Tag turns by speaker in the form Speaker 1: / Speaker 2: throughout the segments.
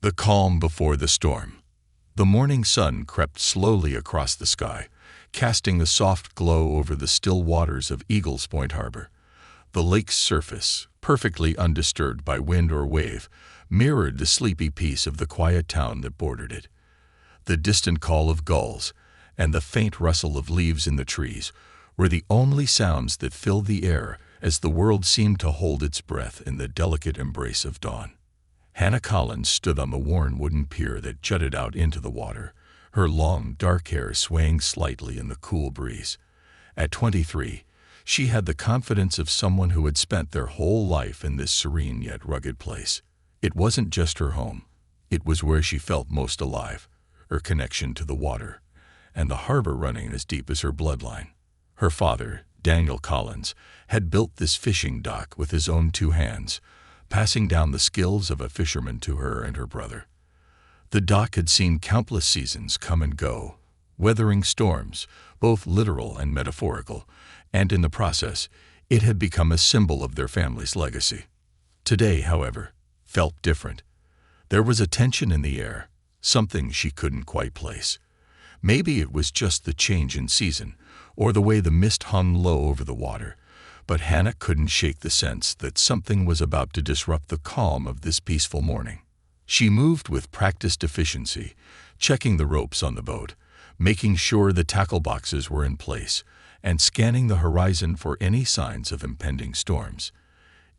Speaker 1: The calm before the storm. The morning sun crept slowly across the sky, casting a soft glow over the still waters of Eagles Point Harbor. The lake's surface, perfectly undisturbed by wind or wave, mirrored the sleepy peace of the quiet town that bordered it. The distant call of gulls and the faint rustle of leaves in the trees were the only sounds that filled the air as the world seemed to hold its breath in the delicate embrace of dawn. Hannah Collins stood on the worn wooden pier that jutted out into the water, her long, dark hair swaying slightly in the cool breeze. At 23, she had the confidence of someone who had spent their whole life in this serene yet rugged place. It wasn't just her home. It was where she felt most alive, her connection to the water, and the harbor running as deep as her bloodline. Her father, Daniel Collins, had built this fishing dock with his own two hands, passing down the skills of a fisherman to her and her brother. The dock had seen countless seasons come and go, weathering storms, both literal and metaphorical, and in the process, it had become a symbol of their family's legacy. Today, however, felt different. There was a tension in the air, something she couldn't quite place. Maybe it was just the change in season, or the way the mist hung low over the water, but Hannah couldn't shake the sense that something was about to disrupt the calm of this peaceful morning. She moved with practiced efficiency, checking the ropes on the boat, making sure the tackle boxes were in place, and scanning the horizon for any signs of impending storms.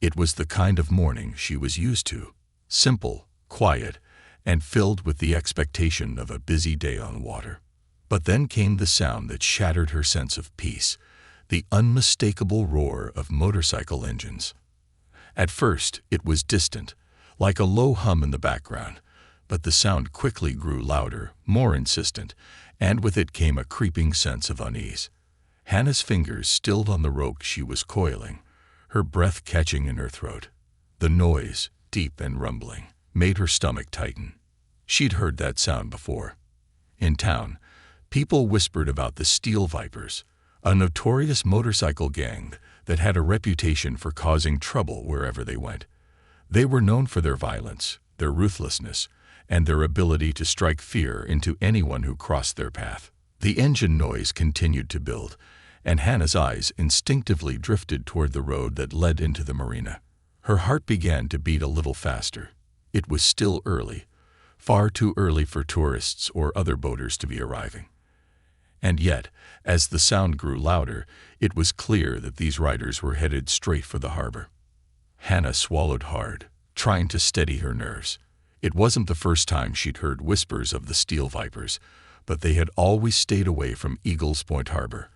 Speaker 1: It was the kind of morning she was used to, simple, quiet, and filled with the expectation of a busy day on water. But then came the sound that shattered her sense of peace, the unmistakable roar of motorcycle engines. At first, it was distant, like a low hum in the background, but the sound quickly grew louder, more insistent, and with it came a creeping sense of unease. Hannah's fingers stilled on the rope she was coiling, her breath catching in her throat. The noise, deep and rumbling, made her stomach tighten. She'd heard that sound before. In town, people whispered about the Steel Vipers, a notorious motorcycle gang that had a reputation for causing trouble wherever they went. They were known for their violence, their ruthlessness, and their ability to strike fear into anyone who crossed their path. The engine noise continued to build, and Hannah's eyes instinctively drifted toward the road that led into the marina. Her heart began to beat a little faster. It was still early, far too early for tourists or other boaters to be arriving. And yet, as the sound grew louder, it was clear that these riders were headed straight for the harbor. Hannah swallowed hard, trying to steady her nerves. It wasn't the first time she'd heard whispers of the Steel Vipers, but they had always stayed away from Eagles Point Harbor,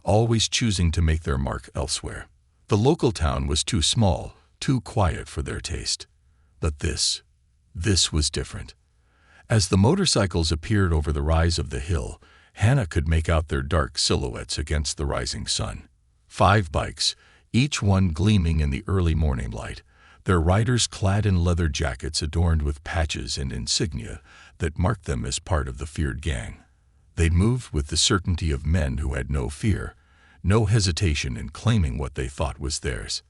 Speaker 1: always choosing to make their mark elsewhere. The local town was too small, too quiet for their taste. But this was different. As the motorcycles appeared over the rise of the hill, Hannah could make out their dark silhouettes against the rising sun. 5 bikes, each one gleaming in the early morning light, their riders clad in leather jackets adorned with patches and insignia that marked them as part of the feared gang. They moved with the certainty of men who had no fear, no hesitation in claiming what they thought was theirs.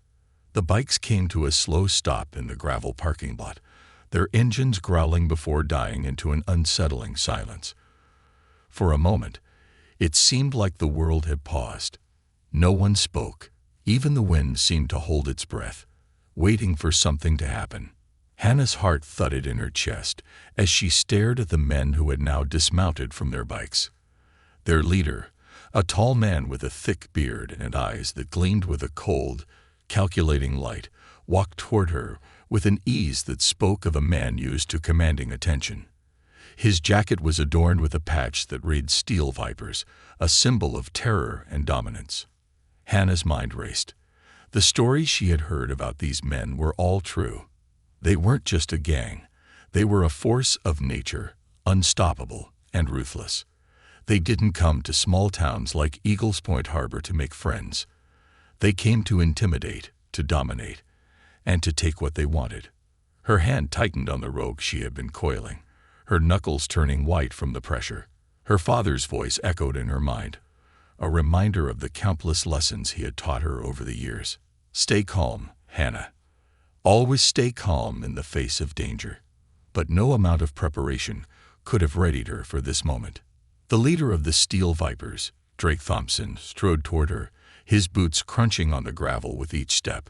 Speaker 1: The bikes came to a slow stop in the gravel parking lot, their engines growling before dying into an unsettling silence. For a moment, it seemed like the world had paused. No one spoke. Even the wind seemed to hold its breath, waiting for something to happen. Hannah's heart thudded in her chest as she stared at the men who had now dismounted from their bikes. Their leader, a tall man with a thick beard and eyes that gleamed with a cold, calculating light, walked toward her with an ease that spoke of a man used to commanding attention. His jacket was adorned with a patch that read Steel Vipers, a symbol of terror and dominance. Hannah's mind raced. The stories she had heard about these men were all true. They weren't just a gang. They were a force of nature, unstoppable and ruthless. They didn't come to small towns like Eagles Point Harbor to make friends. They came to intimidate, to dominate, and to take what they wanted. Her hand tightened on the rope she had been coiling, her knuckles turning white from the pressure. Her father's voice echoed in her mind, a reminder of the countless lessons he had taught her over the years. Stay calm, Hannah. Always stay calm in the face of danger. but no amount of preparation could have readied her for this moment. The leader of the Steel Vipers, Drake Thompson, strode toward her, his boots crunching on the gravel with each step.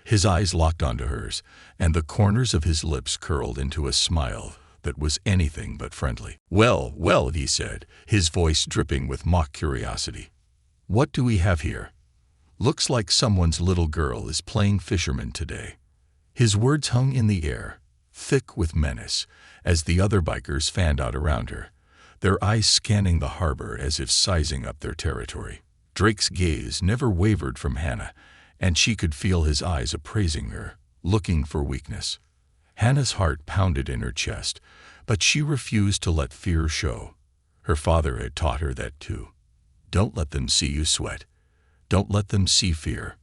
Speaker 1: His eyes locked onto hers, and the corners of his lips curled into a smile that was anything but friendly. "Well, well," he said, his voice dripping with mock curiosity. "What do we have here? Looks like someone's little girl is playing fisherman today." His words hung in the air, thick with menace, as the other bikers fanned out around her, their eyes scanning the harbor as if sizing up their territory. Drake's gaze never wavered from Hannah, and she could feel his eyes appraising her, looking for weakness. Hannah's heart pounded in her chest, but she refused to let fear show. Her father had taught her that too. Don't let them see you sweat. Don't let them see fear.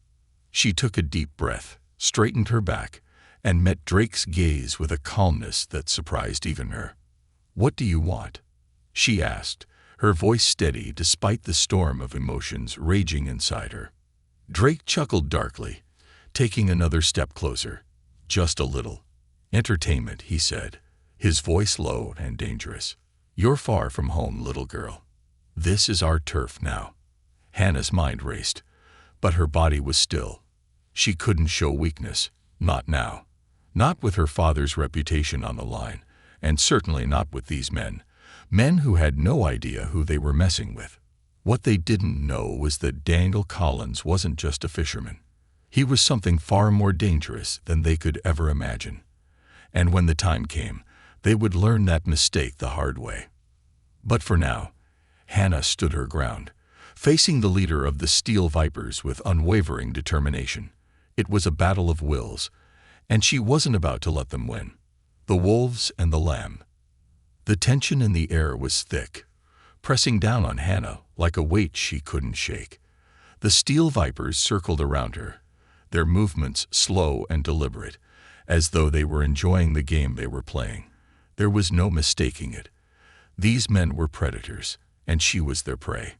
Speaker 1: She took a deep breath, straightened her back, and met Drake's gaze with a calmness that surprised even her. "What do you want?" she asked, her voice steady despite the storm of emotions raging inside her. Drake chuckled darkly, taking another step closer. "Just a little entertainment," he said, his voice low and dangerous. "You're far from home, little girl. This is our turf now." Hannah's mind raced, but her body was still. She couldn't show weakness, not now. Not with her father's reputation on the line, and certainly not with these men who had no idea who they were messing with. What they didn't know was that Daniel Collins wasn't just a fisherman. He was something far more dangerous than they could ever imagine. And when the time came, they would learn that mistake the hard way. But for now, Hannah stood her ground, facing the leader of the Steel Vipers with unwavering determination. It was a battle of wills, and she wasn't about to let them win. The wolves and the lamb. The tension in the air was thick, pressing down on Hannah like a weight she couldn't shake. The Steel Vipers circled around her, their movements slow and deliberate, as though they were enjoying the game they were playing. There was no mistaking it. These men were predators, and she was their prey.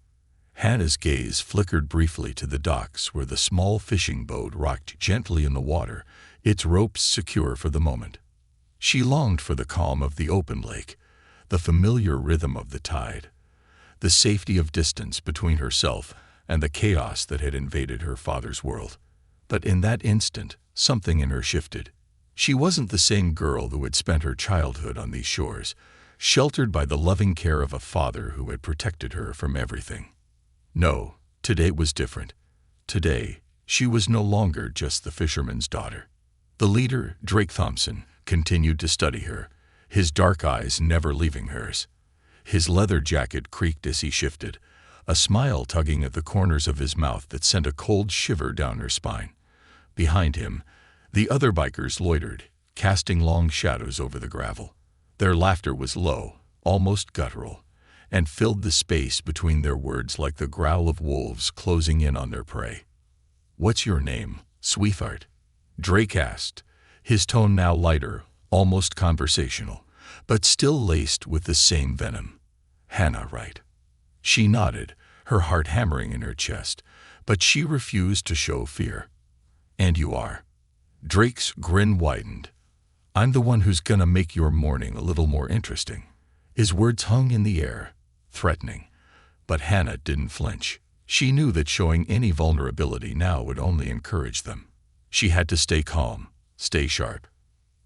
Speaker 1: Hannah's gaze flickered briefly to the docks where the small fishing boat rocked gently in the water, its ropes secure for the moment. She longed for the calm of the open lake, the familiar rhythm of the tide, the safety of distance between herself and the chaos that had invaded her father's world. But in that instant, something in her shifted. She wasn't the same girl who had spent her childhood on these shores, sheltered by the loving care of a father who had protected her from everything. No, today was different. Today, she was no longer just the fisherman's daughter. The leader, Drake Thompson, continued to study her, his dark eyes never leaving hers. His leather jacket creaked as he shifted, a smile tugging at the corners of his mouth that sent a cold shiver down her spine. Behind him, the other bikers loitered, casting long shadows over the gravel. Their laughter was low, almost guttural, and filled the space between their words like the growl of wolves closing in on their prey. "What's your name, sweetheart?" Drake asked, his tone now lighter, almost conversational, but still laced with the same venom. "Hannah, right?" She nodded, her heart hammering in her chest, but she refused to show fear. "And you are?" Drake's grin widened. "I'm the one who's gonna make your morning a little more interesting." His words hung in the air, threatening, but Hannah didn't flinch. She knew that showing any vulnerability now would only encourage them. She had to stay calm, stay sharp.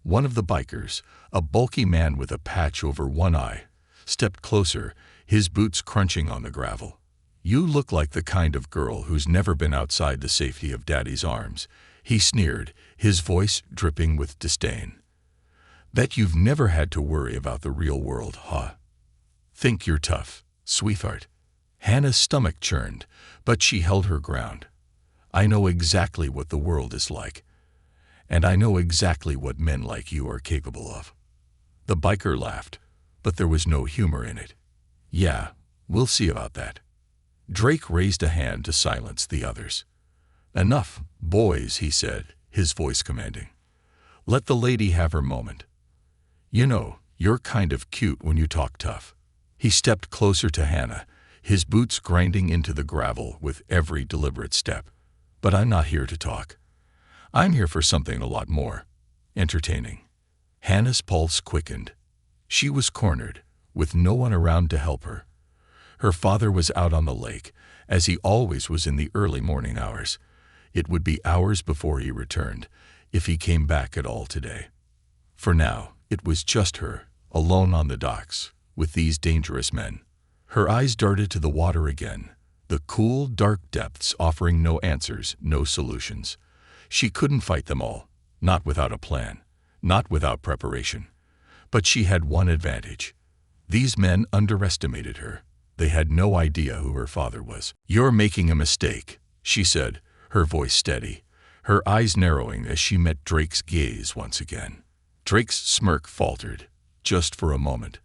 Speaker 1: One of the bikers, a bulky man with a patch over one eye, stepped closer, his boots crunching on the gravel. "You look like the kind of girl who's never been outside the safety of Daddy's arms," he sneered, his voice dripping with disdain. "Bet you've never had to worry about the real world, huh? Think you're tough, sweetheart." Hannah's stomach churned, but she held her ground. "I know exactly what the world is like, and I know exactly what men like you are capable of." The biker laughed, but there was no humor in it. "Yeah, we'll see about that." Drake raised a hand to silence the others. "Enough, boys," he said, his voice commanding. "Let the lady have her moment. You know, you're kind of cute when you talk tough." He stepped closer to Hannah, his boots grinding into the gravel with every deliberate step. "But I'm not here to talk. I'm here for something a lot more entertaining." Hannah's pulse quickened. She was cornered, with no one around to help her. Her father was out on the lake, as he always was in the early morning hours. It would be hours before he returned, if he came back at all today. For now, it was just her, alone on the docks, with these dangerous men. Her eyes darted to the water again, the cool, dark depths offering no answers, no solutions. She couldn't fight them all, not without a plan, not without preparation. But she had one advantage. These men underestimated her. They had no idea who her father was. "You're making a mistake," she said, her voice steady, her eyes narrowing as she met Drake's gaze once again. Drake's smirk faltered, just for a moment,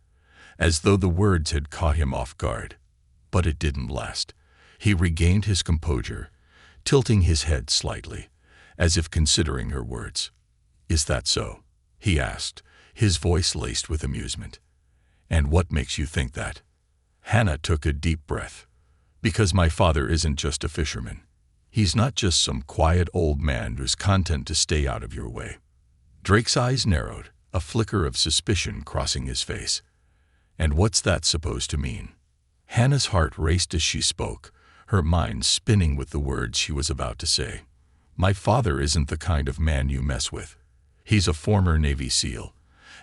Speaker 1: as though the words had caught him off guard. But it didn't last. He regained his composure, tilting his head slightly, as if considering her words. "Is that so?" he asked, his voice laced with amusement. "And what makes you think that?" Hannah took a deep breath. "Because my father isn't just a fisherman. He's not just some quiet old man who's content to stay out of your way." Drake's eyes narrowed, a flicker of suspicion crossing his face. "And what's that supposed to mean?" Hannah's heart raced as she spoke, her mind spinning with the words she was about to say. "My father isn't the kind of man you mess with. He's a former Navy SEAL,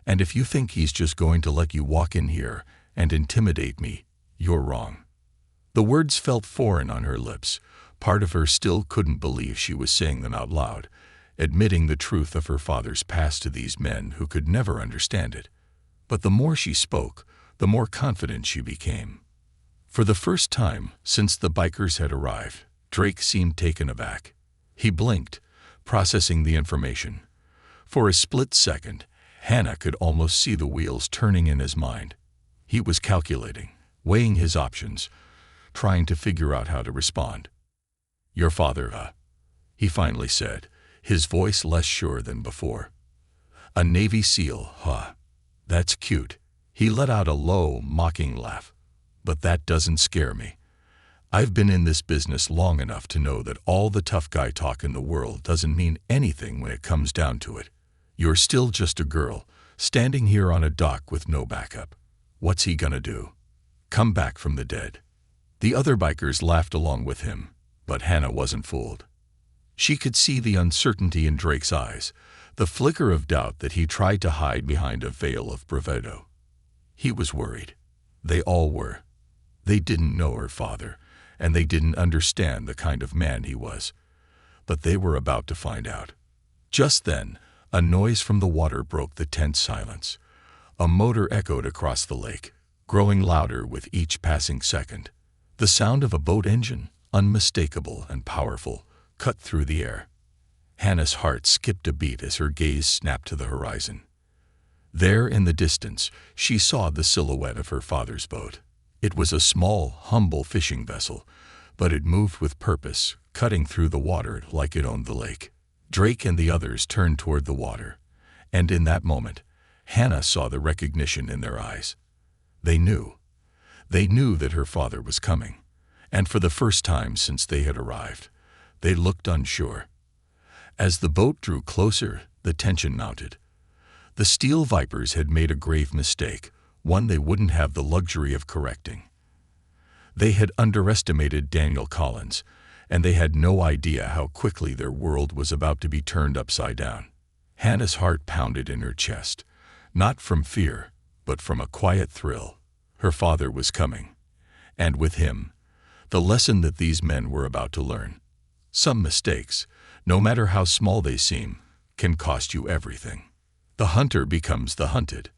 Speaker 1: and if you think he's just going to let you walk in here and intimidate me, you're wrong." The words felt foreign on her lips. Part of her still couldn't believe she was saying them out loud, admitting the truth of her father's past to these men who could never understand it. But the more she spoke, the more confident she became. For the first time since the bikers had arrived, Drake seemed taken aback. He blinked, processing the information. For a split second, Hannah could almost see the wheels turning in his mind. He was calculating, weighing his options, trying to figure out how to respond. "Your father, he finally said, his voice less sure than before. "A Navy SEAL, huh? That's cute." He let out a low, mocking laugh. "But that doesn't scare me. I've been in this business long enough to know that all the tough guy talk in the world doesn't mean anything when it comes down to it. You're still just a girl, standing here on a dock with no backup. What's he gonna do? Come back from the dead?" The other bikers laughed along with him, but Hannah wasn't fooled. She could see the uncertainty in Drake's eyes, the flicker of doubt that he tried to hide behind a veil of bravado. He was worried. They all were. They didn't know her father, and they didn't understand the kind of man he was. But they were about to find out. Just then, a noise from the water broke the tense silence. A motor echoed across the lake, growing louder with each passing second. The sound of a boat engine, unmistakable and powerful, cut through the air. Hannah's heart skipped a beat as her gaze snapped to the horizon. There in the distance, she saw the silhouette of her father's boat. It was a small, humble fishing vessel, but it moved with purpose, cutting through the water like it owned the lake. Drake and the others turned toward the water, and in that moment, Hannah saw the recognition in their eyes. They knew. They knew that her father was coming, and for the first time since they had arrived, they looked unsure. As the boat drew closer, the tension mounted. The Steel Vipers had made a grave mistake, one they wouldn't have the luxury of correcting. They had underestimated Daniel Collins, and they had no idea how quickly their world was about to be turned upside down. Hannah's heart pounded in her chest, not from fear, but from a quiet thrill. Her father was coming, and with him, the lesson that these men were about to learn. Some mistakes, no matter how small they seem, can cost you everything. The hunter becomes the hunted.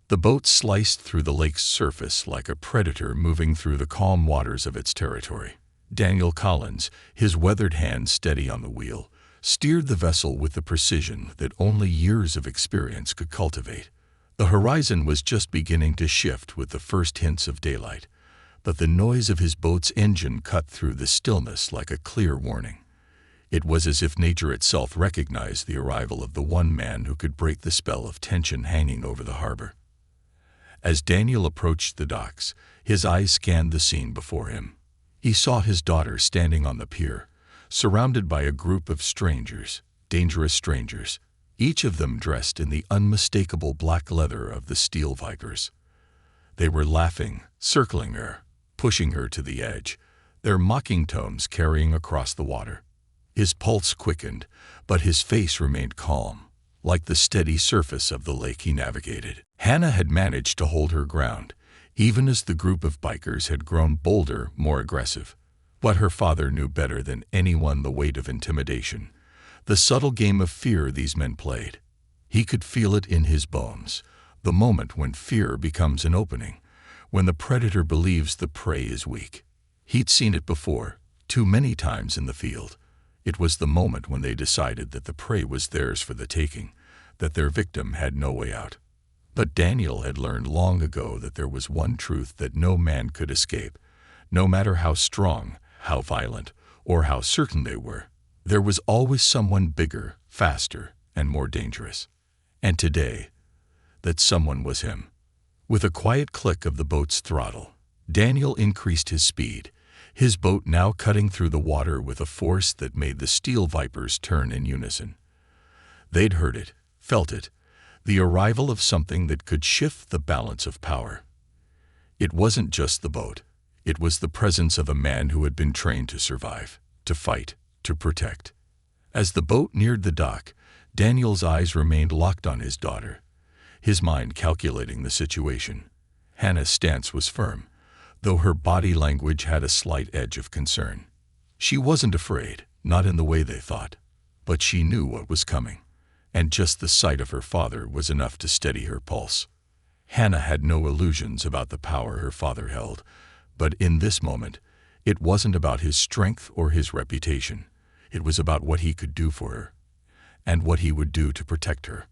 Speaker 1: The boat sliced through the lake's surface like a predator moving through the calm waters of its territory. Daniel Collins, his weathered hands steady on the wheel, steered the vessel with the precision that only years of experience could cultivate. The horizon was just beginning to shift with the first hints of daylight, but the noise of his boat's engine cut through the stillness like a clear warning. It was as if nature itself recognized the arrival of the one man who could break the spell of tension hanging over the harbor. As Daniel approached the docks, his eyes scanned the scene before him. He saw his daughter standing on the pier, surrounded by a group of strangers, dangerous strangers, each of them dressed in the unmistakable black leather of the steel vipers. They were laughing, circling her, pushing her to the edge, their mocking tones carrying across the water. His pulse quickened, but his face remained calm, like the steady surface of the lake he navigated. Hannah had managed to hold her ground, even as the group of bikers had grown bolder, more aggressive. But her father knew better than anyone the weight of intimidation, the subtle game of fear these men played. He could feel it in his bones, the moment when fear becomes an opening, when the predator believes the prey is weak. He'd seen it before, too many times in the field. It was the moment when they decided that the prey was theirs for the taking, that their victim had no way out. But Daniel had learned long ago that there was one truth that no man could escape. No matter how strong, how violent, or how certain they were, there was always someone bigger, faster, and more dangerous. And today, that someone was him. With a quiet click of the boat's throttle, Daniel increased his speed, his boat now cutting through the water with a force that made the steel vipers turn in unison. They'd heard it, felt it, the arrival of something that could shift the balance of power. It wasn't just the boat. It was the presence of a man who had been trained to survive, to fight, to protect. As the boat neared the dock, Daniel's eyes remained locked on his daughter, his mind calculating the situation. Hannah's stance was firm, though her body language had a slight edge of concern. She wasn't afraid, not in the way they thought, but she knew what was coming, and just the sight of her father was enough to steady her pulse. Hannah had no illusions about the power her father held, but in this moment, it wasn't about his strength or his reputation. It was about what he could do for her, and what he would do to protect her.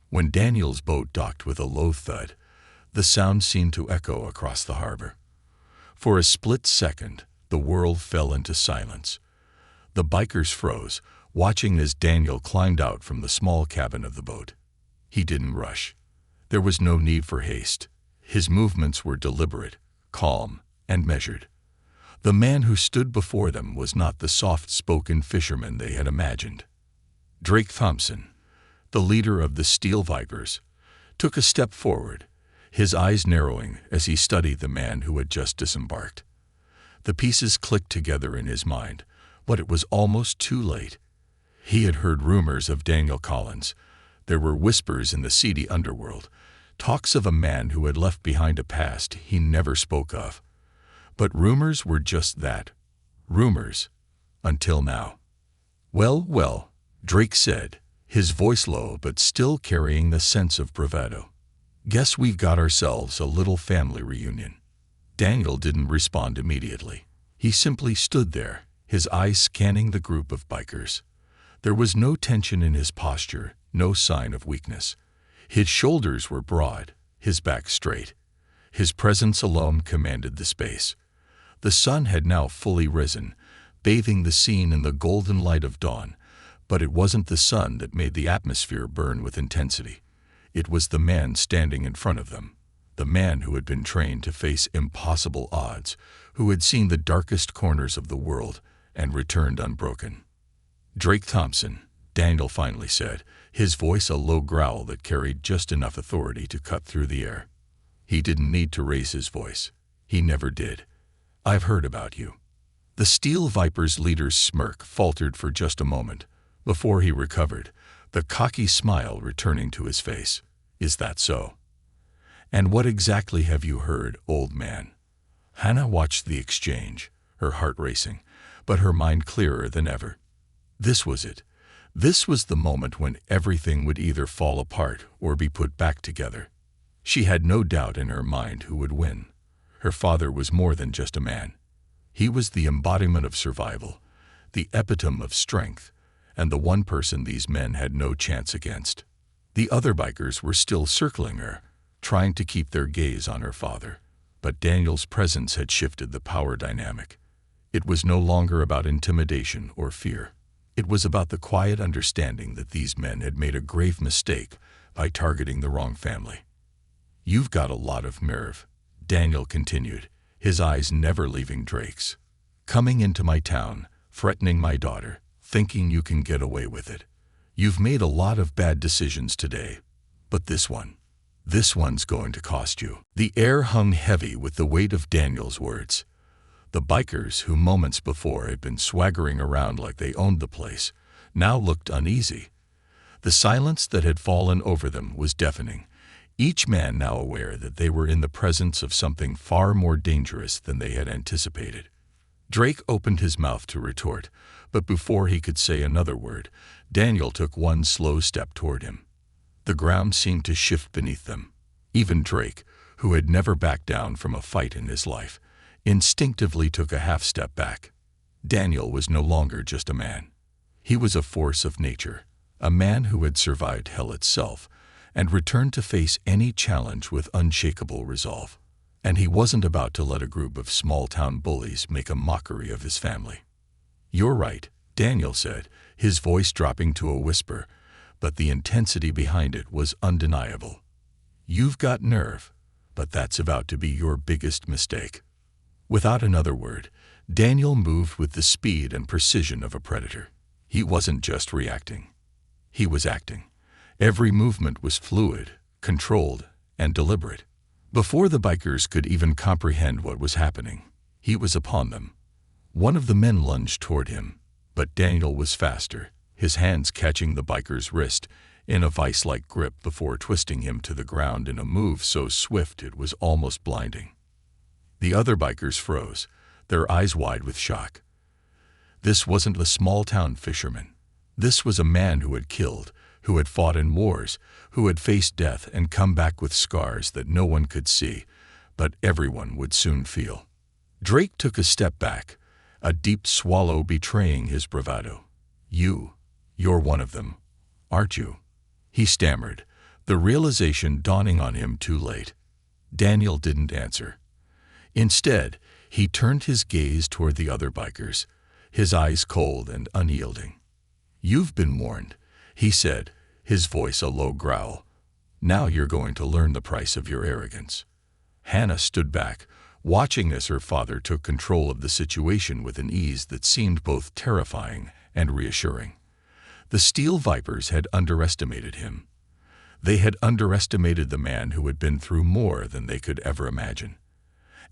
Speaker 1: When Daniel's boat docked with a low thud, the sound seemed to echo across the harbor. For a split second, the world fell into silence. The bikers froze, watching as Daniel climbed out from the small cabin of the boat. He didn't rush. There was no need for haste. His movements were deliberate, calm, and measured. The man who stood before them was not the soft-spoken fisherman they had imagined. Drake Thompson, the leader of the Steel Vipers, took a step forward, his eyes narrowing as he studied the man who had just disembarked. The pieces clicked together in his mind, but it was almost too late. He had heard rumors of Daniel Collins. There were whispers in the seedy underworld, talks of a man who had left behind a past he never spoke of. But rumors were just that, rumors, until now. Well, Drake said, his voice low but still carrying the sense of bravado. Guess we've got ourselves a little family reunion. Daniel didn't respond immediately. He simply stood there, his eyes scanning the group of bikers. There was no tension in his posture, no sign of weakness. His shoulders were broad, his back straight. His presence alone commanded the space. The sun had now fully risen, bathing the scene in the golden light of dawn, but it wasn't the sun that made the atmosphere burn with intensity. It was the man standing in front of them, the man who had been trained to face impossible odds, who had seen the darkest corners of the world and returned unbroken. Drake Thompson, Daniel finally said, his voice a low growl that carried just enough authority to cut through the air. He didn't need to raise his voice. He never did. I've heard about you. The Steel Viper's leader's smirk faltered for just a moment. Before he recovered, the cocky smile returning to his face. Is that so? And what exactly have you heard, old man? Hannah watched the exchange, her heart racing, but her mind clearer than ever. This was it. This was the moment when everything would either fall apart or be put back together. She had no doubt in her mind who would win. Her father was more than just a man. He was the embodiment of survival, the epitome of strength, and the one person these men had no chance against. The other bikers were still circling her, trying to keep their gaze on her father, but Daniel's presence had shifted the power dynamic. It was no longer about intimidation or fear. It was about the quiet understanding that these men had made a grave mistake by targeting the wrong family. You've got a lot of nerve, Daniel continued, his eyes never leaving Drake's. Coming into my town, threatening my daughter, thinking you can get away with it. You've made a lot of bad decisions today, but this one's going to cost you." The air hung heavy with the weight of Daniel's words. The bikers, who moments before had been swaggering around like they owned the place, now looked uneasy. The silence that had fallen over them was deafening, each man now aware that they were in the presence of something far more dangerous than they had anticipated. Drake opened his mouth to retort, but before he could say another word, Daniel took one slow step toward him. The ground seemed to shift beneath them. Even Drake, who had never backed down from a fight in his life, instinctively took a half step back. Daniel was no longer just a man. He was a force of nature, a man who had survived hell itself and returned to face any challenge with unshakable resolve. And he wasn't about to let a group of small-town bullies make a mockery of his family. "You're right," Daniel said, his voice dropping to a whisper, but the intensity behind it was undeniable. "You've got nerve, but that's about to be your biggest mistake." Without another word, Daniel moved with the speed and precision of a predator. He wasn't just reacting. He was acting. Every movement was fluid, controlled, and deliberate. Before the bikers could even comprehend what was happening, he was upon them. One of the men lunged toward him, but Daniel was faster, his hands catching the biker's wrist in a vice-like grip before twisting him to the ground in a move so swift it was almost blinding. The other bikers froze, their eyes wide with shock. This wasn't the small-town fisherman. This was a man who had killed, who had fought in wars, who had faced death and come back with scars that no one could see, but everyone would soon feel. Drake took a step back, a deep swallow betraying his bravado. You're one of them, aren't you?" he stammered, the realization dawning on him too late. Daniel didn't answer. Instead, he turned his gaze toward the other bikers, his eyes cold and unyielding. "You've been warned," he said, his voice a low growl. "Now you're going to learn the price of your arrogance." Hannah stood back, watching as her father took control of the situation with an ease that seemed both terrifying and reassuring. The Steel Vipers had underestimated him. They had underestimated the man who had been through more than they could ever imagine.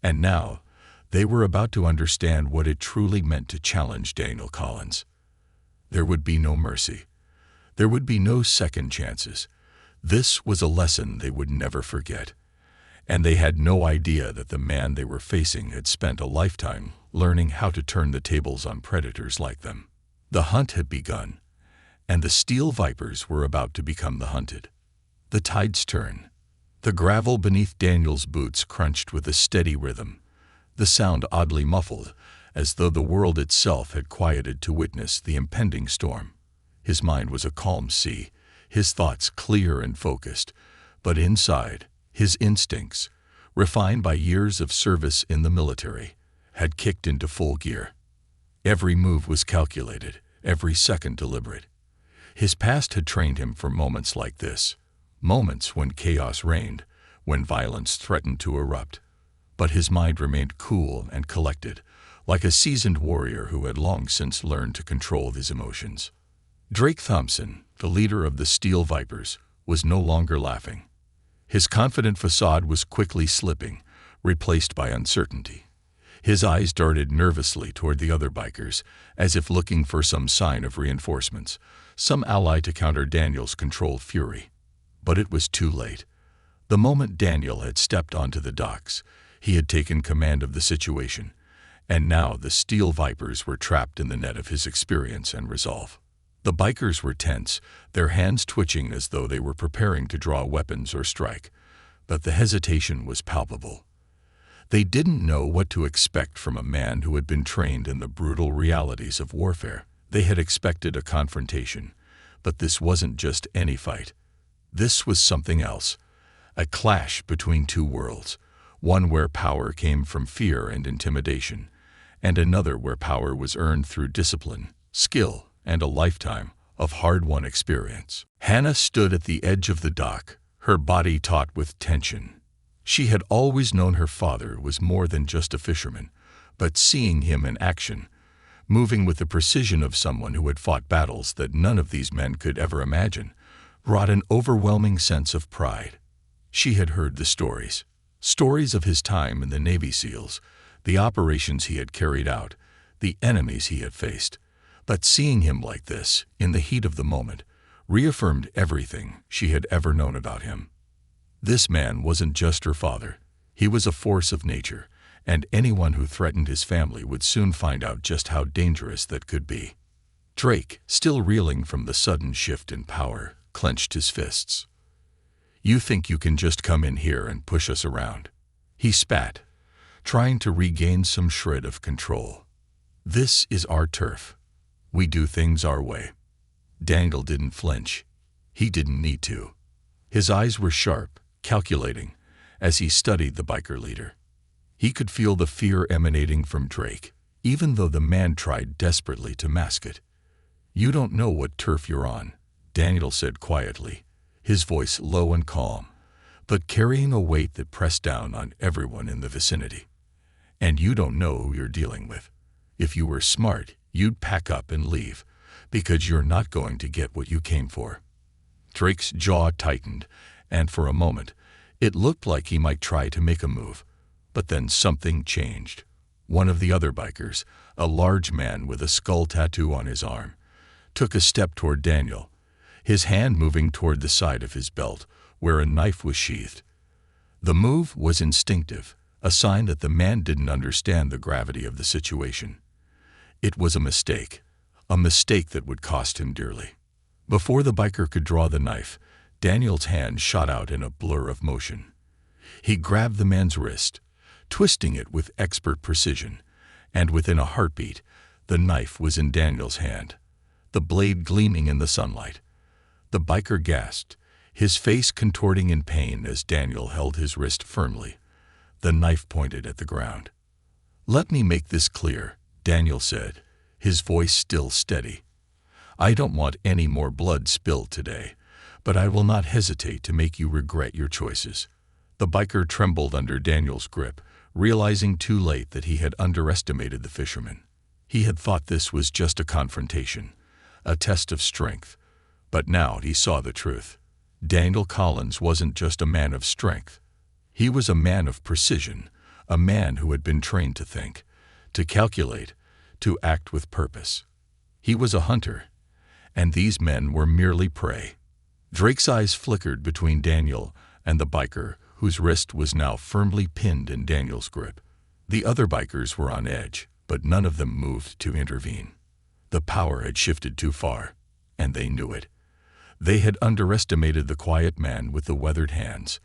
Speaker 1: And now, they were about to understand what it truly meant to challenge Daniel Collins. There would be no mercy. There would be no second chances. This was a lesson they would never forget. And they had no idea that the man they were facing had spent a lifetime learning how to turn the tables on predators like them. The hunt had begun, and the Steel Vipers were about to become the hunted. The tides turned. The gravel beneath Daniel's boots crunched with a steady rhythm, the sound oddly muffled, as though the world itself had quieted to witness the impending storm. His mind was a calm sea, his thoughts clear and focused, but inside, his instincts, refined by years of service in the military, had kicked into full gear. Every move was calculated, every second deliberate. His past had trained him for moments like this, moments when chaos reigned, when violence threatened to erupt. But his mind remained cool and collected, like a seasoned warrior who had long since learned to control his emotions. Drake Thompson, the leader of the Steel Vipers, was no longer laughing. His confident facade was quickly slipping, replaced by uncertainty. His eyes darted nervously toward the other bikers, as if looking for some sign of reinforcements, some ally to counter Daniel's controlled fury. But it was too late. The moment Daniel had stepped onto the docks, he had taken command of the situation, and now the Steel Vipers were trapped in the net of his experience and resolve. The bikers were tense, their hands twitching as though they were preparing to draw weapons or strike, but the hesitation was palpable. They didn't know what to expect from a man who had been trained in the brutal realities of warfare. They had expected a confrontation, but this wasn't just any fight. This was something else, a clash between two worlds, one where power came from fear and intimidation, and another where power was earned through discipline, skill, and a lifetime of hard-won experience. Hannah stood at the edge of the dock, her body taut with tension. She had always known her father was more than just a fisherman, but seeing him in action, moving with the precision of someone who had fought battles that none of these men could ever imagine, brought an overwhelming sense of pride. She had heard the stories of his time in the Navy SEALs, the operations he had carried out, the enemies he had faced. But seeing him like this, in the heat of the moment, reaffirmed everything she had ever known about him. This man wasn't just her father. He was a force of nature, and anyone who threatened his family would soon find out just how dangerous that could be. Drake, still reeling from the sudden shift in power, clenched his fists. "You think you can just come in here and push us around?" He spat, trying to regain some shred of control. "This is our turf. We do things our way." Daniel didn't flinch. He didn't need to. His eyes were sharp, calculating, as he studied the biker leader. He could feel the fear emanating from Drake, even though the man tried desperately to mask it. "You don't know what turf you're on," Daniel said quietly, his voice low and calm, but carrying a weight that pressed down on everyone in the vicinity. "And you don't know who you're dealing with. If you were smart, you'd pack up and leave, because you're not going to get what you came for." Drake's jaw tightened, and for a moment, it looked like he might try to make a move. But then something changed. One of the other bikers, a large man with a skull tattoo on his arm, took a step toward Daniel, his hand moving toward the side of his belt, where a knife was sheathed. The move was instinctive, a sign that the man didn't understand the gravity of the situation. It was a mistake that would cost him dearly. Before the biker could draw the knife, Daniel's hand shot out in a blur of motion. He grabbed the man's wrist, twisting it with expert precision, and within a heartbeat, the knife was in Daniel's hand, the blade gleaming in the sunlight. The biker gasped, his face contorting in pain as Daniel held his wrist firmly. The knife pointed at the ground. "Let me make this clear," Daniel said, his voice still steady. "I don't want any more blood spilled today, but I will not hesitate to make you regret your choices." The biker trembled under Daniel's grip, realizing too late that he had underestimated the fisherman. He had thought this was just a confrontation, a test of strength, but now he saw the truth. Daniel Collins wasn't just a man of strength. He was a man of precision, a man who had been trained to think, to calculate, to act with purpose. He was a hunter, and these men were merely prey. Drake's eyes flickered between Daniel and the biker, whose wrist was now firmly pinned in Daniel's grip. The other bikers were on edge, but none of them moved to intervene. The power had shifted too far, and they knew it. They had underestimated the quiet man with the weathered hands.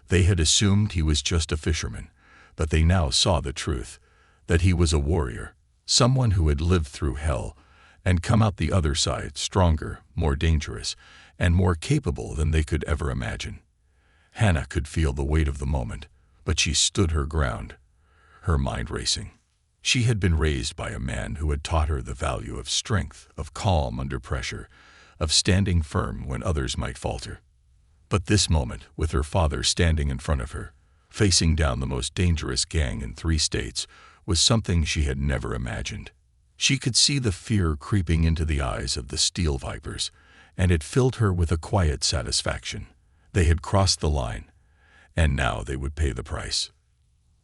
Speaker 1: They had assumed he was just a fisherman, but they now saw the truth, that he was a warrior, someone who had lived through hell and come out the other side stronger, more dangerous, and more capable than they could ever imagine. Hannah could feel the weight of the moment, but she stood her ground, her mind racing. She had been raised by a man who had taught her the value of strength, of calm under pressure, of standing firm when others might falter. But this moment, with her father standing in front of her, facing down the most dangerous gang in 3 states, was something she had never imagined. She could see the fear creeping into the eyes of the steel vipers, and it filled her with a quiet satisfaction. They had crossed the line, and now they would pay the price.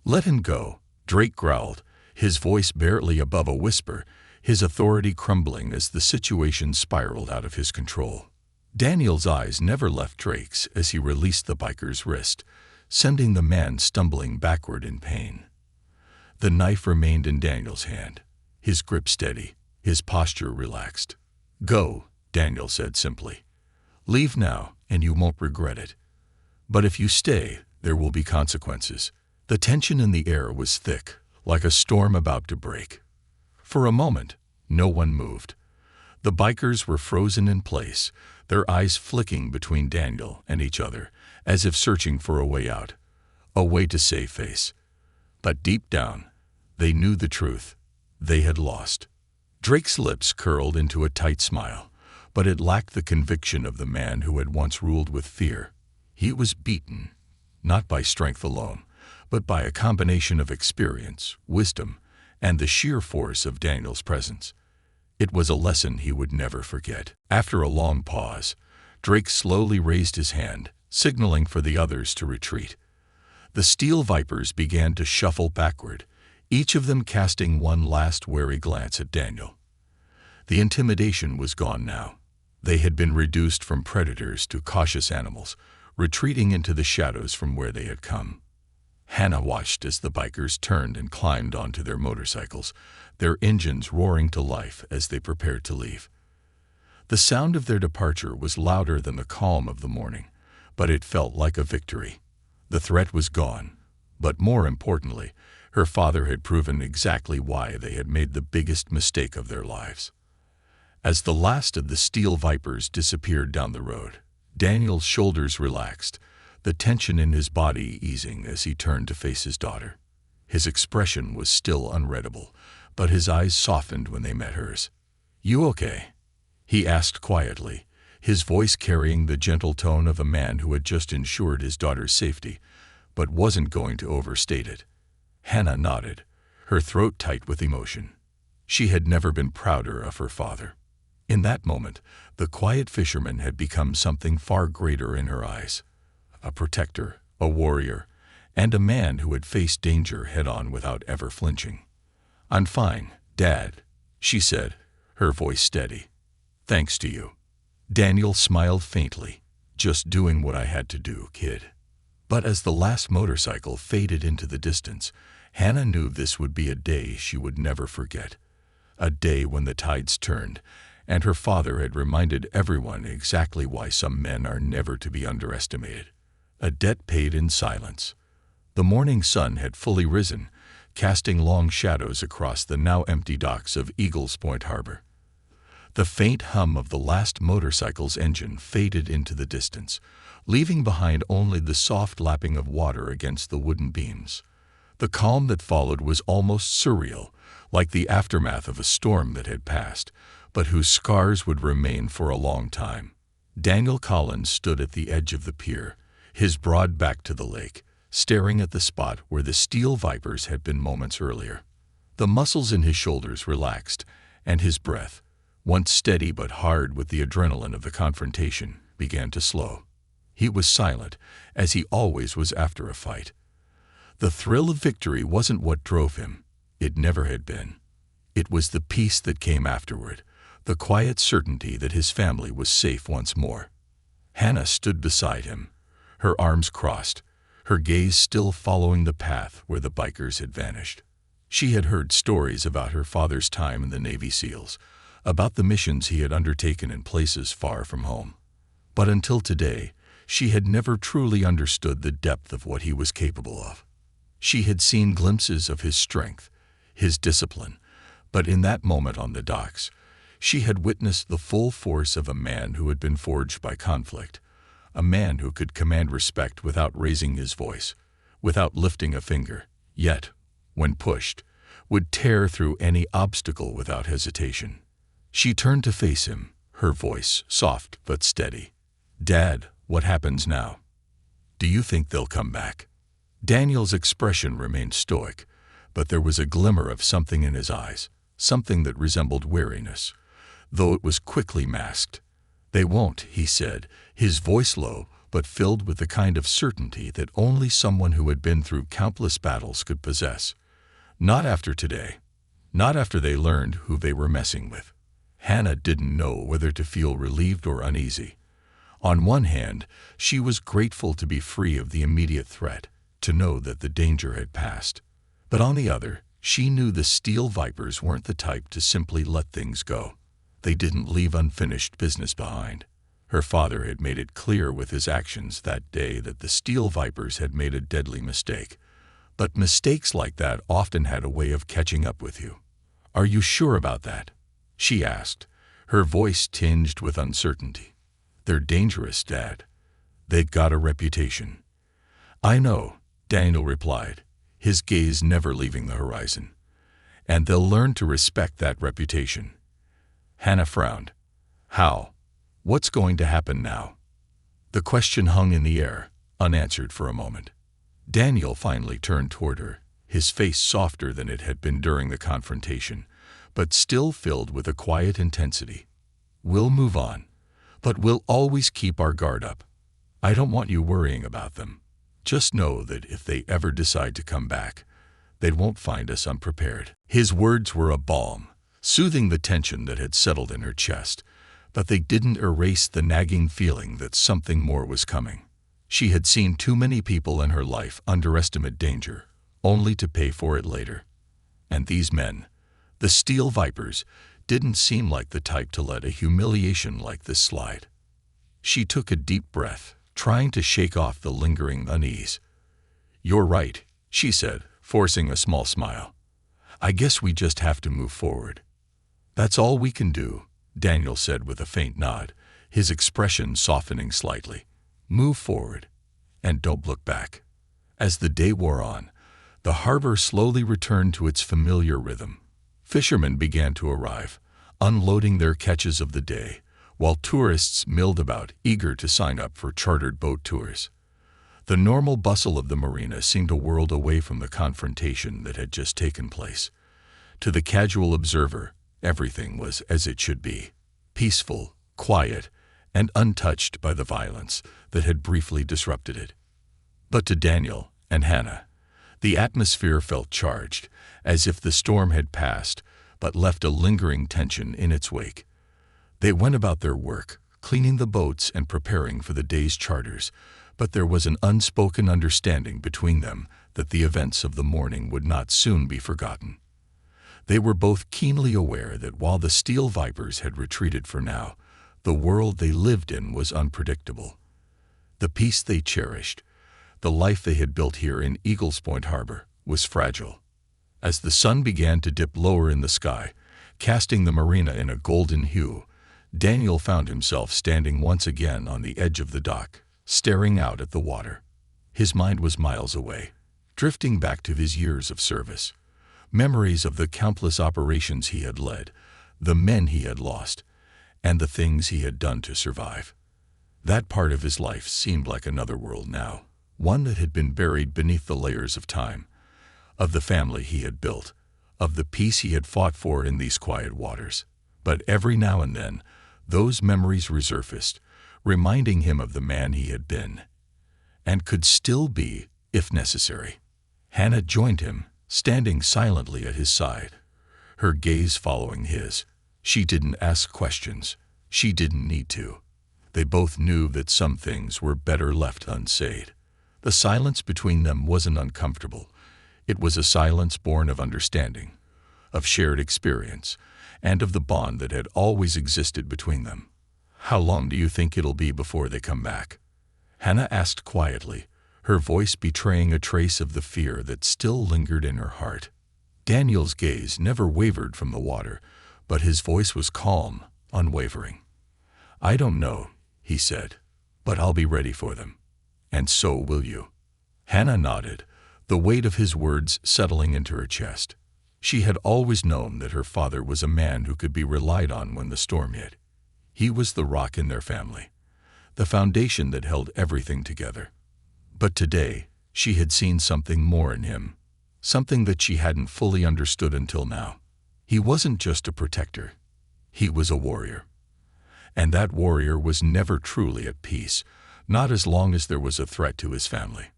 Speaker 1: "Let him go," Drake growled, his voice barely above a whisper, his authority crumbling as the situation spiraled out of his control. Daniel's eyes never left Drake's as he released the biker's wrist, sending the man stumbling backward in pain. The knife remained in Daniel's hand, his grip steady, his posture relaxed. "Go," Daniel said simply. "Leave now, and you won't regret it. But if you stay, there will be consequences." The tension in the air was thick, like a storm about to break. For a moment, no one moved. The bikers were frozen in place, their eyes flicking between Daniel and each other, as if searching for a way out, a way to save face. But deep down, they knew the truth. They had lost. Drake's lips curled into a tight smile, but it lacked the conviction of the man who had once ruled with fear. He was beaten, not by strength alone, but by a combination of experience, wisdom, and the sheer force of Daniel's presence. It was a lesson he would never forget. After a long pause, Drake slowly raised his hand, signaling for the others to retreat. The steel vipers began to shuffle backward, each of them casting one last wary glance at Daniel. The intimidation was gone now. They had been reduced from predators to cautious animals, retreating into the shadows from where they had come. Hannah watched as the bikers turned and climbed onto their motorcycles, their engines roaring to life as they prepared to leave. The sound of their departure was louder than the calm of the morning, but it felt like a victory. The threat was gone, but more importantly, her father had proven exactly why they had made the biggest mistake of their lives. As the last of the steel vipers disappeared down the road, Daniel's shoulders relaxed, the tension in his body easing as he turned to face his daughter. His expression was still unreadable, but his eyes softened when they met hers. "You okay?" he asked quietly, his voice carrying the gentle tone of a man who had just ensured his daughter's safety, but wasn't going to overstate it. Hannah nodded, her throat tight with emotion. She had never been prouder of her father. In that moment, the quiet fisherman had become something far greater in her eyes. A protector, a warrior, and a man who had faced danger head-on without ever flinching. "I'm fine, Dad," she said, her voice steady. "Thanks to you." Daniel smiled faintly. "Just doing what I had to do, kid." But as the last motorcycle faded into the distance, Hannah knew this would be a day she would never forget. A day when the tides turned, and her father had reminded everyone exactly why some men are never to be underestimated. A debt paid in silence. The morning sun had fully risen, casting long shadows across the now empty docks of Eagles Point Harbor. The faint hum of the last motorcycle's engine faded into the distance, leaving behind only the soft lapping of water against the wooden beams. The calm that followed was almost surreal, like the aftermath of a storm that had passed, but whose scars would remain for a long time. Daniel Collins stood at the edge of the pier, his broad back to the lake, staring at the spot where the steel vipers had been moments earlier. The muscles in his shoulders relaxed, and his breath, once steady but hard with the adrenaline of the confrontation, began to slow. He was silent, as he always was after a fight. The thrill of victory wasn't what drove him. It never had been. It was the peace that came afterward, the quiet certainty that his family was safe once more. Hannah stood beside him, her arms crossed, her gaze still following the path where the bikers had vanished. She had heard stories about her father's time in the Navy SEALs, about the missions he had undertaken in places far from home. But until today, she had never truly understood the depth of what he was capable of. She had seen glimpses of his strength, his discipline, but in that moment on the docks, she had witnessed the full force of a man who had been forged by conflict, a man who could command respect without raising his voice, without lifting a finger, yet, when pushed, would tear through any obstacle without hesitation. She turned to face him, her voice soft but steady. "Dad, what happens now? Do you think they'll come back?" Daniel's expression remained stoic, but there was a glimmer of something in his eyes, something that resembled weariness, though it was quickly masked. "They won't," he said, his voice low, but filled with the kind of certainty that only someone who had been through countless battles could possess. Not after today. Not after they learned who they were messing with. Hannah didn't know whether to feel relieved or uneasy. On one hand, she was grateful to be free of the immediate threat, to know that the danger had passed. But on the other, she knew the steel vipers weren't the type to simply let things go. They didn't leave unfinished business behind. Her father had made it clear with his actions that day that the steel vipers had made a deadly mistake. But mistakes like that often had a way of catching up with you. "Are you sure about that?" she asked, her voice tinged with uncertainty. "They're dangerous, Dad. They've got a reputation." "I know," Daniel replied, his gaze never leaving the horizon. "And they'll learn to respect that reputation." Hannah frowned. "How? What's going to happen now?" The question hung in the air, unanswered for a moment. Daniel finally turned toward her, his face softer than it had been during the confrontation, but still filled with a quiet intensity. "We'll move on, but we'll always keep our guard up. I don't want you worrying about them. Just know that if they ever decide to come back, they won't find us unprepared." His words were a balm, soothing the tension that had settled in her chest, but they didn't erase the nagging feeling that something more was coming. She had seen too many people in her life underestimate danger, only to pay for it later. And these men, the Steel Vipers, didn't seem like the type to let a humiliation like this slide. She took a deep breath, trying to shake off the lingering unease. "You're right," she said, forcing a small smile. "I guess we just have to move forward." "That's all we can do," Daniel said with a faint nod, his expression softening slightly. "Move forward, and don't look back." As the day wore on, the harbor slowly returned to its familiar rhythm. Fishermen began to arrive, unloading their catches of the day, while tourists milled about, eager to sign up for chartered boat tours. The normal bustle of the marina seemed a world away from the confrontation that had just taken place. To the casual observer, everything was as it should be, peaceful, quiet, and untouched by the violence that had briefly disrupted it. But to Daniel and Hannah, the atmosphere felt charged, as if the storm had passed but left a lingering tension in its wake. They went about their work, cleaning the boats and preparing for the day's charters, but there was an unspoken understanding between them that the events of the morning would not soon be forgotten. They were both keenly aware that while the Steel Vipers had retreated for now, the world they lived in was unpredictable. The peace they cherished, the life they had built here in Eagles Point Harbor, was fragile. As the sun began to dip lower in the sky, casting the marina in a golden hue, Daniel found himself standing once again on the edge of the dock, staring out at the water. His mind was miles away, drifting back to his years of service. Memories of the countless operations he had led, the men he had lost, and the things he had done to survive. That part of his life seemed like another world now, one that had been buried beneath the layers of time, of the family he had built, of the peace he had fought for in these quiet waters. But every now and then, those memories resurfaced, reminding him of the man he had been, and could still be, if necessary. Hannah joined him, standing silently at his side, her gaze following his. She didn't ask questions. She didn't need to. They both knew that some things were better left unsaid. The silence between them wasn't uncomfortable. It was a silence born of understanding, of shared experience, and of the bond that had always existed between them. "How long do you think it'll be before they come back?" Hannah asked quietly, her voice betraying a trace of the fear that still lingered in her heart. Daniel's gaze never wavered from the water, but his voice was calm, unwavering. "I don't know," he said, "but I'll be ready for them. And so will you." Hannah nodded, the weight of his words settling into her chest. She had always known that her father was a man who could be relied on when the storm hit. He was the rock in their family, the foundation that held everything together. But today, she had seen something more in him, something that she hadn't fully understood until now. He wasn't just a protector. He was a warrior. And that warrior was never truly at peace, not as long as there was a threat to his family.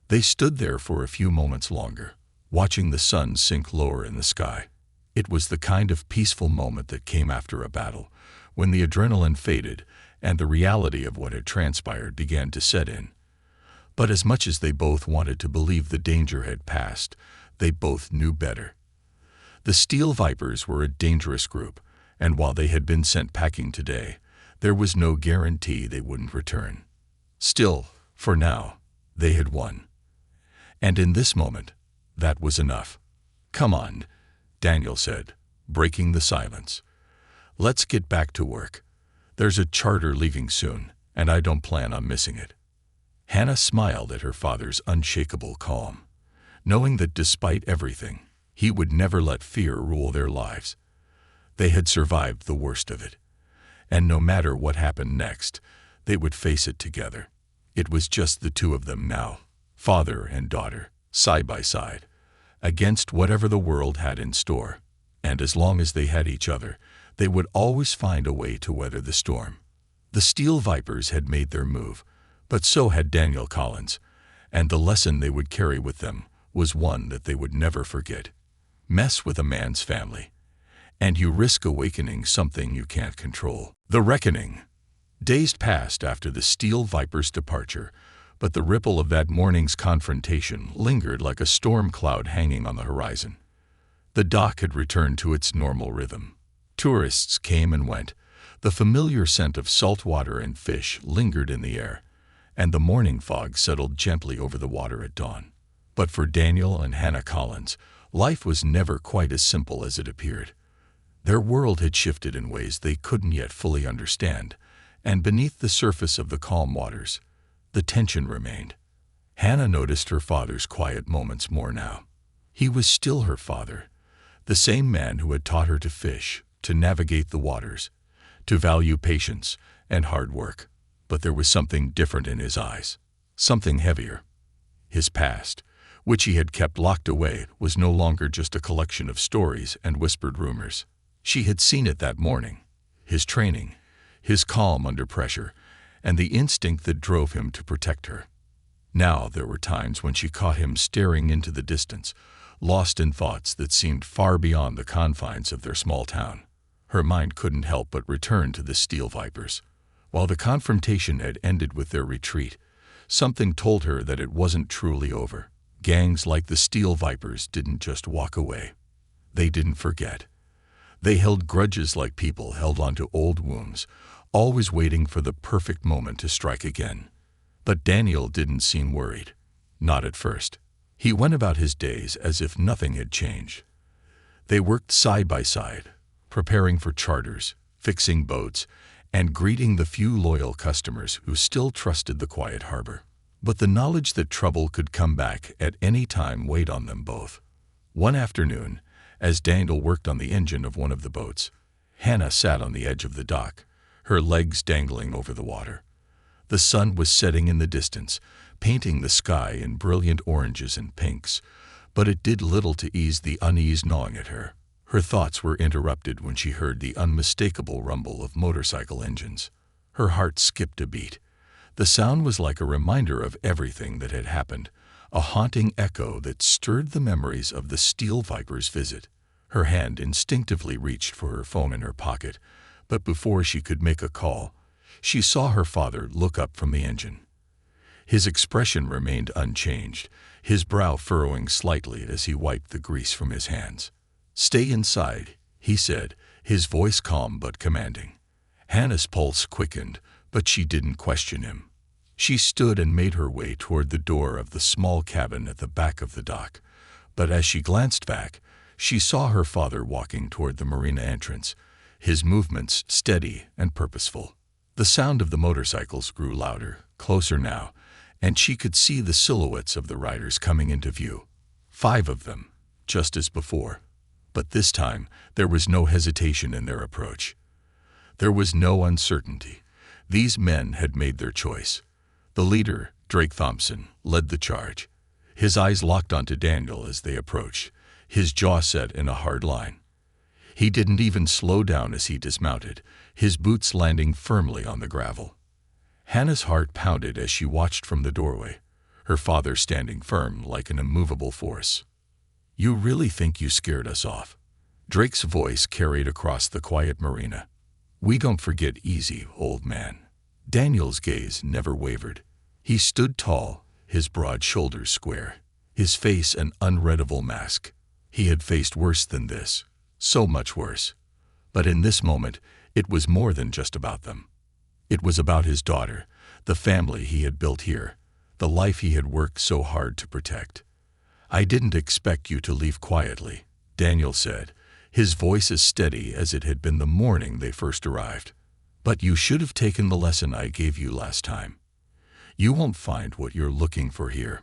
Speaker 1: They stood there for a few moments longer, watching the sun sink lower in the sky. It was the kind of peaceful moment that came after a battle, when the adrenaline faded and the reality of what had transpired began to set in. But as much as they both wanted to believe the danger had passed, they both knew better. The Steel Vipers were a dangerous group, and while they had been sent packing today, there was no guarantee they wouldn't return. Still, for now, they had won. And in this moment, that was enough. "Come on," Daniel said, breaking the silence. "Let's get back to work. There's a charter leaving soon, and I don't plan on missing it." Hannah smiled at her father's unshakable calm, knowing that despite everything, he would never let fear rule their lives. They had survived the worst of it, and no matter what happened next, they would face it together. It was just the two of them now, father and daughter, side by side, against whatever the world had in store. And as long as they had each other, they would always find a way to weather the storm. The Steel Vipers had made their move, but so had Daniel Collins, and the lesson they would carry with them was one that they would never forget. Mess with a man's family, and you risk awakening something you can't control. The Reckoning. Days passed after the Steel Vipers' departure, but the ripple of that morning's confrontation lingered like a storm cloud hanging on the horizon. The dock had returned to its normal rhythm. Tourists came and went. The familiar scent of salt water and fish lingered in the air, and the morning fog settled gently over the water at dawn. But for Daniel and Hannah Collins, life was never quite as simple as it appeared. Their world had shifted in ways they couldn't yet fully understand, and beneath the surface of the calm waters, the tension remained. Hannah noticed her father's quiet moments more now. He was still her father, the same man who had taught her to fish, to navigate the waters, to value patience and hard work. But there was something different in his eyes, something heavier. His past, which he had kept locked away, was no longer just a collection of stories and whispered rumors. She had seen it that morning: his training, his calm under pressure, and the instinct that drove him to protect her. Now there were times when she caught him staring into the distance, lost in thoughts that seemed far beyond the confines of their small town. Her mind couldn't help but return to the Steel Vipers. While the confrontation had ended with their retreat, something told her that it wasn't truly over. Gangs like the Steel Vipers didn't just walk away. They didn't forget. They held grudges like people held onto old wounds, always waiting for the perfect moment to strike again. But Daniel didn't seem worried. Not at first. He went about his days as if nothing had changed. They worked side by side, preparing for charters, fixing boats, and greeting the few loyal customers who still trusted the quiet harbor. But the knowledge that trouble could come back at any time weighed on them both. One afternoon, as Daniel worked on the engine of one of the boats, Hannah sat on the edge of the dock, her legs dangling over the water. The sun was setting in the distance, painting the sky in brilliant oranges and pinks, but it did little to ease the unease gnawing at her. Her thoughts were interrupted when she heard the unmistakable rumble of motorcycle engines. Her heart skipped a beat. The sound was like a reminder of everything that had happened, a haunting echo that stirred the memories of the Steel Vipers' visit. Her hand instinctively reached for her phone in her pocket, but before she could make a call, she saw her father look up from the engine. His expression remained unchanged, his brow furrowing slightly as he wiped the grease from his hands. "Stay inside," he said, his voice calm but commanding. Hannah's pulse quickened, but she didn't question him. She stood and made her way toward the door of the small cabin at the back of the dock, but as she glanced back, she saw her father walking toward the marina entrance, his movements steady and purposeful. The sound of the motorcycles grew louder, closer now, and she could see the silhouettes of the riders coming into view. 5 of them, just as before. But this time, there was no hesitation in their approach. There was no uncertainty. These men had made their choice. The leader, Drake Thompson, led the charge. His eyes locked onto Daniel as they approached, his jaw set in a hard line. He didn't even slow down as he dismounted, his boots landing firmly on the gravel. Hannah's heart pounded as she watched from the doorway, her father standing firm like an immovable force. "You really think you scared us off?" Drake's voice carried across the quiet marina. "We don't forget easy, old man." Daniel's gaze never wavered. He stood tall, his broad shoulders square, his face an unreadable mask. He had faced worse than this, so much worse. But in this moment, it was more than just about them. It was about his daughter, the family he had built here, the life he had worked so hard to protect. "I didn't expect you to leave quietly," Daniel said, his voice as steady as it had been the morning they first arrived. "But you should have taken the lesson I gave you last time. You won't find what you're looking for here."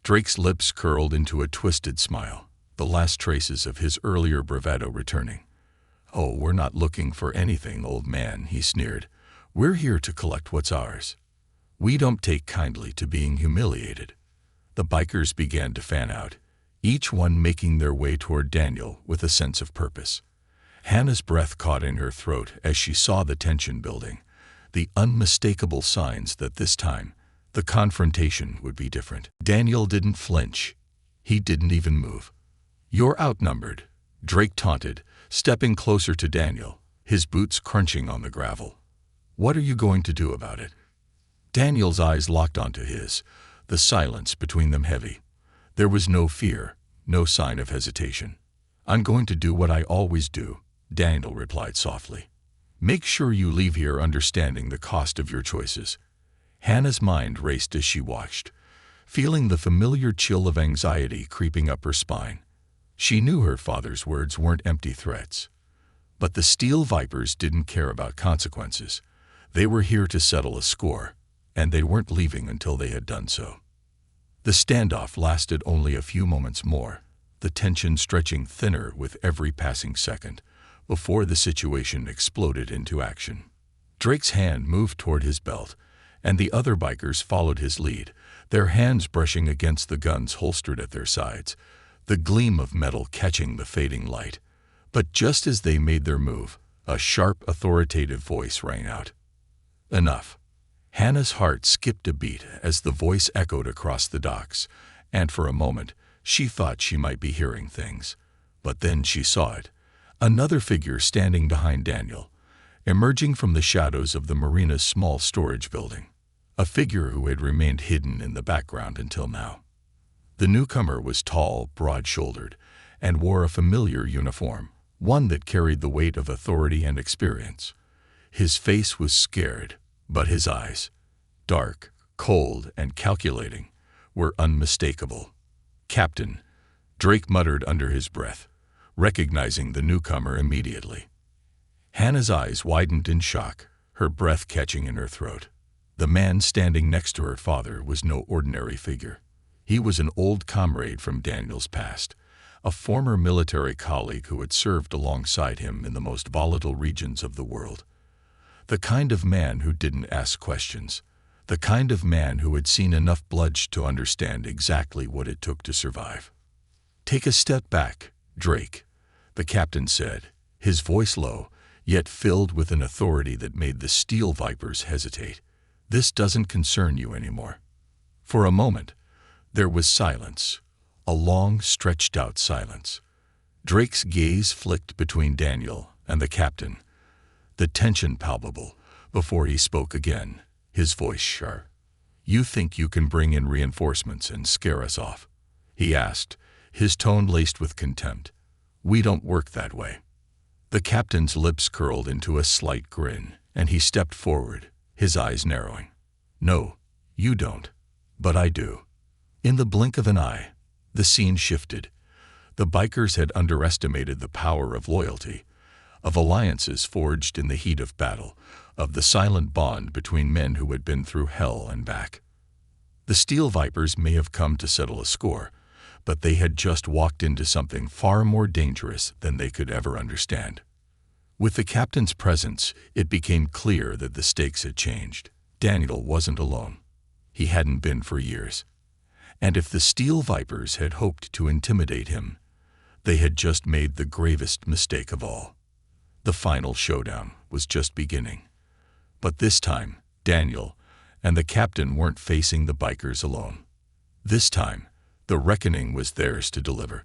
Speaker 1: Drake's lips curled into a twisted smile, the last traces of his earlier bravado returning. "Oh, we're not looking for anything, old man," he sneered. "We're here to collect what's ours. We don't take kindly to being humiliated." The bikers began to fan out, each one making their way toward Daniel with a sense of purpose. Hannah's breath caught in her throat as she saw the tension building, the unmistakable signs that this time, the confrontation would be different. Daniel didn't flinch. He didn't even move. "You're outnumbered," Drake taunted, stepping closer to Daniel, his boots crunching on the gravel. "What are you going to do about it?" Daniel's eyes locked onto his, the silence between them heavy. There was no fear, no sign of hesitation. "I'm going to do what I always do," Daniel replied softly. "Make sure you leave here understanding the cost of your choices." Hannah's mind raced as she watched, feeling the familiar chill of anxiety creeping up her spine. She knew her father's words weren't empty threats. But the Steel Vipers didn't care about consequences. They were here to settle a score, and they weren't leaving until they had done so. The standoff lasted only a few moments more, the tension stretching thinner with every passing second, before the situation exploded into action. Drake's hand moved toward his belt, and the other bikers followed his lead, their hands brushing against the guns holstered at their sides, the gleam of metal catching the fading light. But just as they made their move, a sharp, authoritative voice rang out. "Enough." Hannah's heart skipped a beat as the voice echoed across the docks, and for a moment she thought she might be hearing things. But then she saw it. Another figure standing behind Daniel, emerging from the shadows of the marina's small storage building. A figure who had remained hidden in the background until now. The newcomer was tall, broad-shouldered, and wore a familiar uniform, one that carried the weight of authority and experience. His face was scared, but his eyes, dark, cold, and calculating, were unmistakable. "Captain," Drake muttered under his breath, recognizing the newcomer immediately. Hannah's eyes widened in shock, her breath catching in her throat. The man standing next to her father was no ordinary figure. He was an old comrade from Daniel's past, a former military colleague who had served alongside him in the most volatile regions of the world. The kind of man who didn't ask questions, the kind of man who had seen enough bloodshed to understand exactly what it took to survive. "Take a step back, Drake," the captain said, his voice low, yet filled with an authority that made the Steel Vipers hesitate. "This doesn't concern you anymore." For a moment, there was silence, a long, stretched-out silence. Drake's gaze flicked between Daniel and the captain, the tension palpable, before he spoke again, his voice sharp. "You think you can bring in reinforcements and scare us off?" he asked, his tone laced with contempt. "We don't work that way." The captain's lips curled into a slight grin, and he stepped forward, his eyes narrowing. "No, you don't. But I do." In the blink of an eye, the scene shifted. The bikers had underestimated the power of loyalty, of alliances forged in the heat of battle, of the silent bond between men who had been through hell and back. The Steel Vipers may have come to settle a score, but they had just walked into something far more dangerous than they could ever understand. With the captain's presence, it became clear that the stakes had changed. Daniel wasn't alone. He hadn't been for years. And if the Steel Vipers had hoped to intimidate him, they had just made the gravest mistake of all. The final showdown was just beginning. But this time, Daniel and the captain weren't facing the bikers alone. This time, the reckoning was theirs to deliver.